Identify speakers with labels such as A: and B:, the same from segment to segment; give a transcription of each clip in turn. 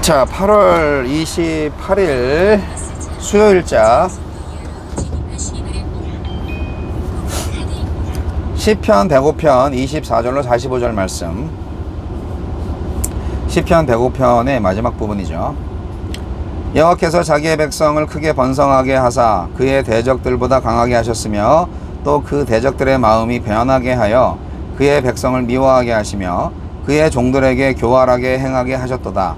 A: 자, 8월 28일 수요일자 시편 105편 24절로 45절 말씀, 시편 105편의 마지막 부분이죠. 여호와께서 자기의 백성을 크게 번성하게 하사 그의 대적들보다 강하게 하셨으며 또 그 대적들의 마음이 변하게 하여 그의 백성을 미워하게 하시며 그의 종들에게 교활하게 행하게 하셨도다.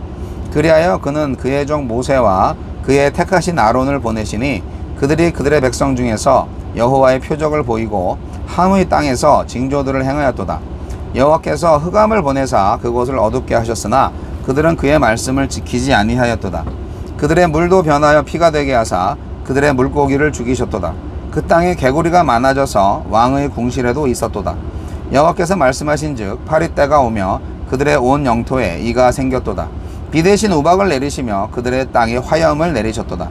A: 그리하여 그는 그의 종 모세와 그의 택하신 아론을 보내시니 그들이 그들의 백성 중에서 여호와의 표적을 보이고 함의 땅에서 징조들을 행하였도다. 여호와께서 흑암을 보내사 그곳을 어둡게 하셨으나 그들은 그의 말씀을 지키지 아니하였도다. 그들의 물도 변하여 피가 되게 하사 그들의 물고기를 죽이셨도다. 그 땅에 개구리가 많아져서 왕의 궁실에도 있었도다. 여호와께서 말씀하신즉 파리때가 오며 그들의 온 영토에 이가 생겼도다. 비 대신 우박을 내리시며 그들의 땅에 화염을 내리셨도다.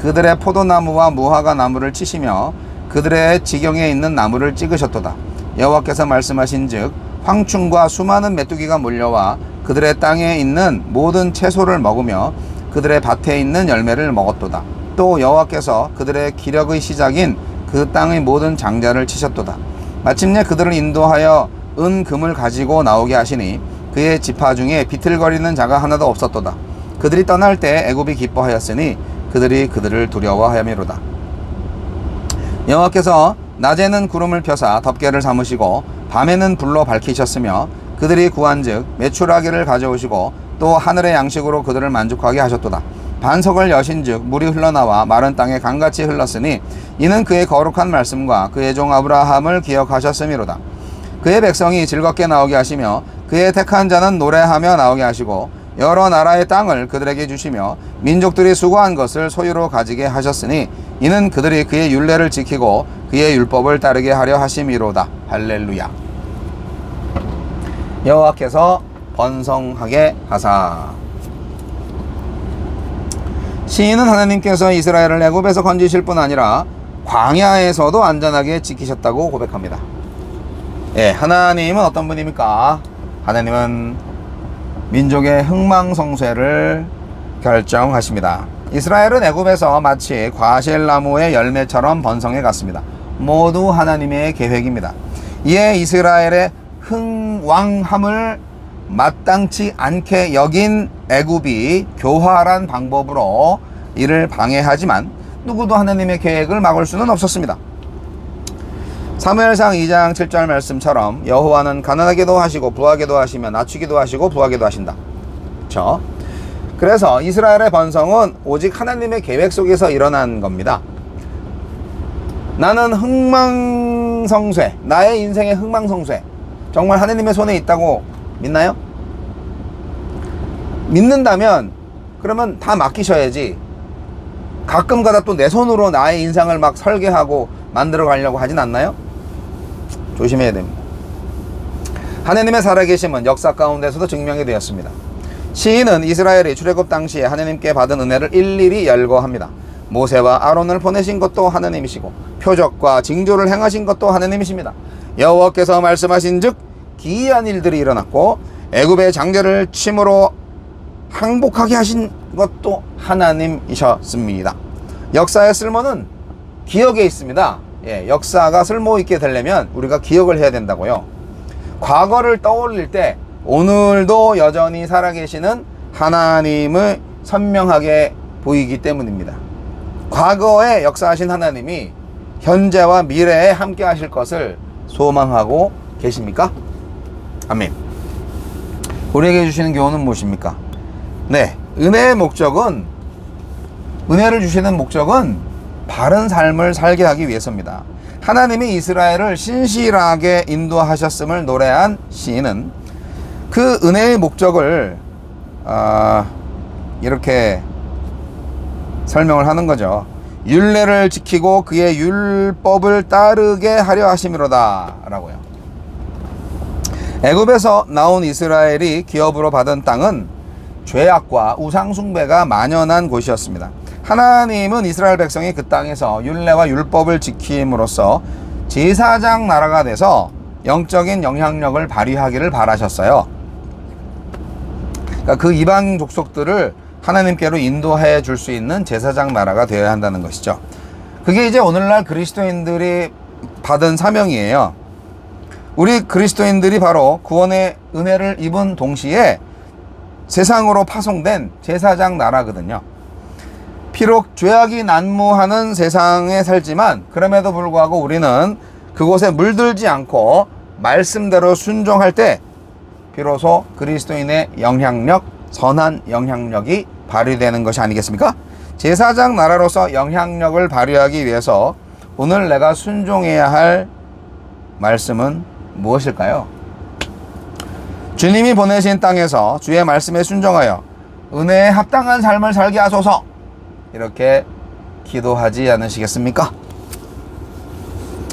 A: 그들의 포도나무와 무화과 나무를 치시며 그들의 지경에 있는 나무를 찍으셨도다. 여호와께서 말씀하신즉 황충과 수많은 메뚜기가 몰려와 그들의 땅에 있는 모든 채소를 먹으며 그들의 밭에 있는 열매를 먹었도다. 또 여호와께서 그들의 기력의 시작인 그 땅의 모든 장자를 치셨도다. 마침내 그들을 인도하여 은금을 가지고 나오게 하시니 그의 지파 중에 비틀거리는 자가 하나도 없었도다. 그들이 떠날 때 애굽이 기뻐하였으니 그들이 그들을 두려워하여미로다. 여호와께서 낮에는 구름을 펴사 덮개를 삼으시고 밤에는 불로 밝히셨으며 그들이 구한즉 메추라기를 가져오시고 또 하늘의 양식으로 그들을 만족하게 하셨도다. 반석을 여신즉 물이 흘러나와 마른 땅에 강같이 흘렀으니 이는 그의 거룩한 말씀과 그의 종 아브라함을 기억하셨음이로다. 그의 백성이 즐겁게 나오게 하시며 그의 택한 자는 노래하며 나오게 하시고 여러 나라의 땅을 그들에게 주시며 민족들이 수고한 것을 소유로 가지게 하셨으니 이는 그들이 그의 율례를 지키고 그의 율법을 따르게 하려 하심이로다. 할렐루야. 여호와께서 번성하게 하사. 시인은 하나님께서 이스라엘을 애굽에서 건지실 뿐 아니라 광야에서도 안전하게 지키셨다고 고백합니다. 예, 하나님은 어떤 분입니까? 하나님은 민족의 흥망성쇠를 결정하십니다. 이스라엘은 애굽에서 마치 과실나무의 열매처럼 번성해 갔습니다. 모두 하나님의 계획입니다. 이에 이스라엘의 흥왕함을 마땅치 않게 여긴 애굽이 교활한 방법으로 이를 방해하지만 누구도 하나님의 계획을 막을 수는 없었습니다. 사무엘상 2장 7절 말씀처럼 여호와는 가난하게도 하시고 부하게도 하시며 낮추기도 하시고 부하게도 하신다. 그렇죠? 그래서 이스라엘의 번성은 오직 하나님의 계획 속에서 일어난 겁니다. 나는 흥망성쇠, 나의 인생의 흥망성쇠 정말 하나님의 손에 있다고 믿나요? 믿는다면 그러면 다 맡기셔야지 가끔가다 또 내 손으로 나의 인생을 막 설계하고 만들어 가려고 하진 않나요? 조심해야 됩니다. 하나님의 살아계심은 역사 가운데서도 증명이 되었습니다. 시인은 이스라엘이 출애굽 당시에 하나님께 받은 은혜를 일일이 열거합니다. 모세와 아론을 보내신 것도 하나님이시고 표적과 징조를 행하신 것도 하나님이십니다. 여호와께서 말씀하신 즉 기이한 일들이 일어났고 애굽의 장자를 침으로 항복하게 하신 것도 하나님이셨습니다. 역사의 쓸모는 기억에 있습니다. 예, 역사가 쓸모 있게 되려면 우리가 기억을 해야 된다고요. 과거를 떠올릴 때 오늘도 여전히 살아계시는 하나님을 선명하게 보이기 때문입니다. 과거에 역사하신 하나님이 현재와 미래에 함께 하실 것을 소망하고 계십니까? 아멘. 우리에게 주시는 교훈은 무엇입니까? 네, 은혜의 목적은, 은혜를 주시는 목적은 바른 삶을 살게 하기 위해서입니다. 하나님이 이스라엘을 신실하게 인도하셨음을 노래한 시인은 그 은혜의 목적을 이렇게 설명을 하는 거죠. 율례를 지키고 그의 율법을 따르게 하려 하심이로다 라고요. 애굽에서 나온 이스라엘이 기업으로 받은 땅은 죄악과 우상숭배가 만연한 곳이었습니다. 하나님은 이스라엘 백성이 그 땅에서 율례와 율법을 지킴으로써 제사장 나라가 돼서 영적인 영향력을 발휘하기를 바라셨어요. 그러니까 그 이방 족속들을 하나님께로 인도해 줄 수 있는 제사장 나라가 되어야 한다는 것이죠. 그게 이제 오늘날 그리스도인들이 받은 사명이에요. 우리 그리스도인들이 바로 구원의 은혜를 입은 동시에 세상으로 파송된 제사장 나라거든요. 비록 죄악이 난무하는 세상에 살지만 그럼에도 불구하고 우리는 그곳에 물들지 않고 말씀대로 순종할 때 비로소 그리스도인의 영향력, 선한 영향력이 발휘되는 것이 아니겠습니까? 제사장 나라로서 영향력을 발휘하기 위해서 오늘 내가 순종해야 할 말씀은 무엇일까요? 주님이 보내신 땅에서 주의 말씀에 순종하여 은혜에 합당한 삶을 살게 하소서, 이렇게 기도하지 않으시겠습니까?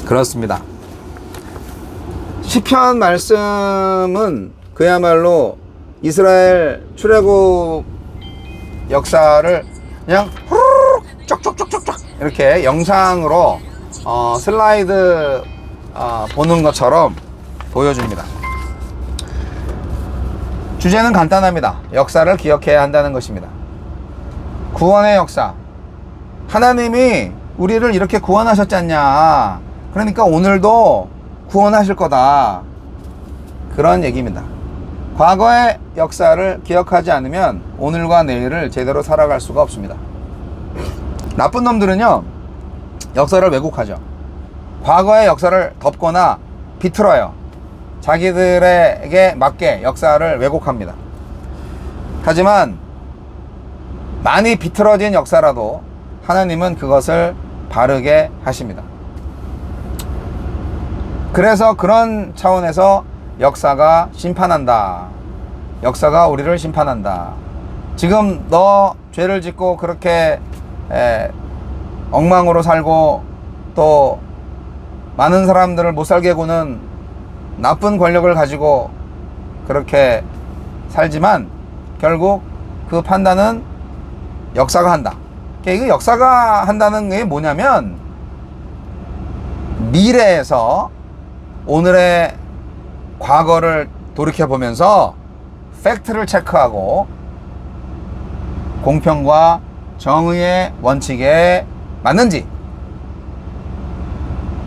A: 그렇습니다. 시편 말씀은 그야말로 이스라엘 출애굽 역사를 그냥 후루룩 쪽쪽쪽쪽쪽 이렇게 영상으로 슬라이드 보는 것처럼 보여줍니다. 주제는 간단합니다. 역사를 기억해야 한다는 것입니다. 구원의 역사. 하나님이 우리를 이렇게 구원하셨지 않냐. 그러니까 오늘도 구원하실 거다. 그런 얘기입니다. 과거의 역사를 기억하지 않으면 오늘과 내일을 제대로 살아갈 수가 없습니다. 나쁜 놈들은요, 역사를 왜곡하죠. 과거의 역사를 덮거나 비틀어요. 자기들에게 맞게 역사를 왜곡합니다. 하지만 많이 비틀어진 역사라도 하나님은 그것을 바르게 하십니다. 그래서 그런 차원에서 역사가 심판한다. 역사가 우리를 심판한다. 지금 너 죄를 짓고 그렇게 엉망으로 살고 또 많은 사람들을 못 살게 구는 나쁜 권력을 가지고 그렇게 살지만 결국 그 판단은 역사가 한다. 이거 역사가 한다는 게 뭐냐면 미래에서 오늘의 과거를 돌이켜보면서 팩트를 체크하고 공평과 정의의 원칙에 맞는지,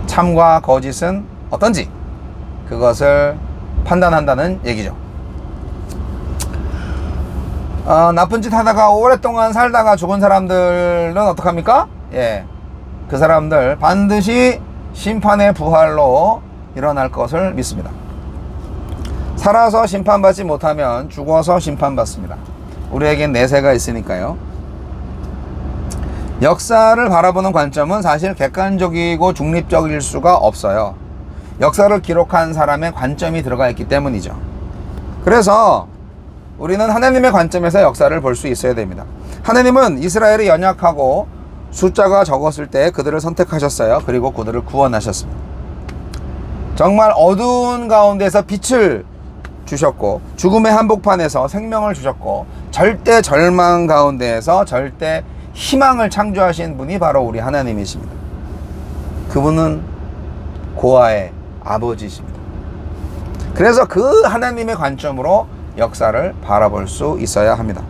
A: 참과 거짓은 어떤지 그것을 판단한다는 얘기죠. 나쁜 짓 하다가 오랫동안 살다가 죽은 사람들은 어떡합니까? 예, 그 사람들 반드시 심판의 부활로 일어날 것을 믿습니다. 살아서 심판받지 못하면 죽어서 심판받습니다. 우리에겐 내세가 있으니까요. 역사를 바라보는 관점은 사실 객관적이고 중립적일 수가 없어요. 역사를 기록한 사람의 관점이 들어가 있기 때문이죠. 그래서 우리는 하나님의 관점에서 역사를 볼 수 있어야 됩니다. 하나님은 이스라엘이 연약하고 숫자가 적었을 때 그들을 선택하셨어요. 그리고 그들을 구원하셨습니다. 정말 어두운 가운데서 빛을 주셨고 죽음의 한복판에서 생명을 주셨고 절대 절망 가운데에서 절대 희망을 창조하신 분이 바로 우리 하나님이십니다. 그분은 고아의 아버지십니다. 그래서 그 하나님의 관점으로 역사를 바라볼 수 있어야 합니다.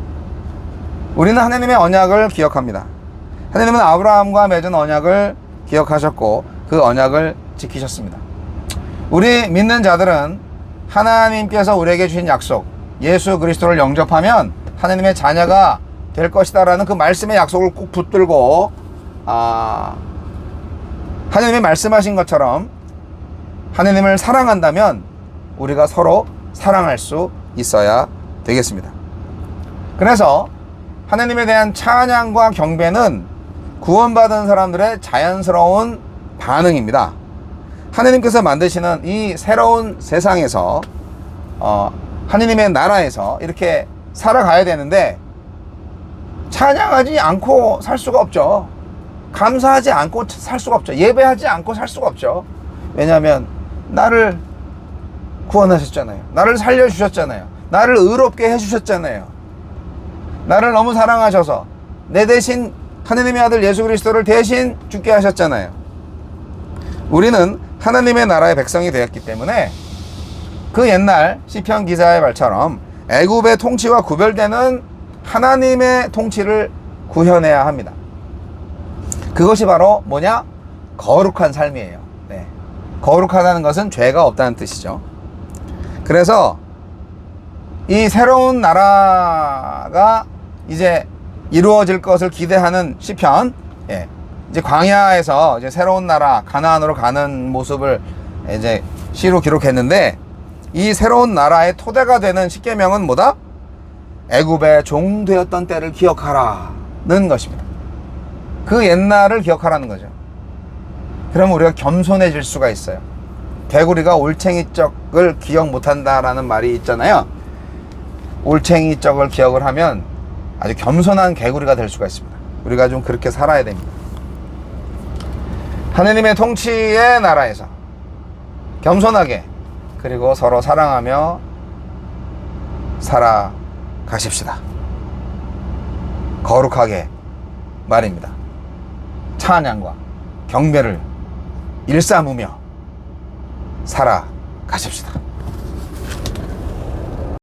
A: 우리는 하나님의 언약을 기억합니다. 하나님은 아브라함과 맺은 언약을 기억하셨고 그 언약을 지키셨습니다. 우리 믿는 자들은 하나님께서 우리에게 주신 약속, 예수 그리스도를 영접하면 하나님의 자녀가 될 것이다 라는 그 말씀의 약속을 꼭 붙들고 하나님이 말씀하신 것처럼 하나님을 사랑한다면 우리가 서로 사랑할 수 있어야 되겠습니다. 그래서 하나님에 대한 찬양과 경배는 구원받은 사람들의 자연스러운 반응입니다. 하나님께서 만드시는 이 새로운 세상에서 하나님의 나라에서 이렇게 살아가야 되는데 찬양하지 않고 살 수가 없죠. 감사하지 않고 살 수가 없죠. 예배하지 않고 살 수가 없죠. 왜냐하면 나를 구원하셨잖아요. 나를 살려주셨잖아요. 나를 의롭게 해주셨잖아요. 나를 너무 사랑하셔서 내 대신 하나님의 아들 예수 그리스도를 대신 죽게 하셨잖아요. 우리는 하나님의 나라의 백성이 되었기 때문에 그 옛날 시편 기사의 말처럼 애굽의 통치와 구별되는 하나님의 통치를 구현해야 합니다. 그것이 바로 뭐냐? 거룩한 삶이에요. 네. 거룩하다는 것은 죄가 없다는 뜻이죠. 그래서 이 새로운 나라가 이제 이루어질 것을 기대하는 시편, 예. 이제 광야에서 이제 새로운 나라 가나안으로 가는 모습을 이제 시로 기록했는데, 이 새로운 나라의 토대가 되는 십계명은 뭐다? 애굽의 종 되었던 때를 기억하라는 것입니다. 그 옛날을 기억하라는 거죠. 그러면 우리가 겸손해질 수가 있어요. 개구리가 올챙이 쩍을 기억 못한다라는 말이 있잖아요. 올챙이 쩍을 기억을 하면 아주 겸손한 개구리가 될 수가 있습니다. 우리가 좀 그렇게 살아야 됩니다. 하느님의 통치의 나라에서 겸손하게, 그리고 서로 사랑하며 살아가십시다. 거룩하게 말입니다. 찬양과 경배를 일삼으며 살아가십시다.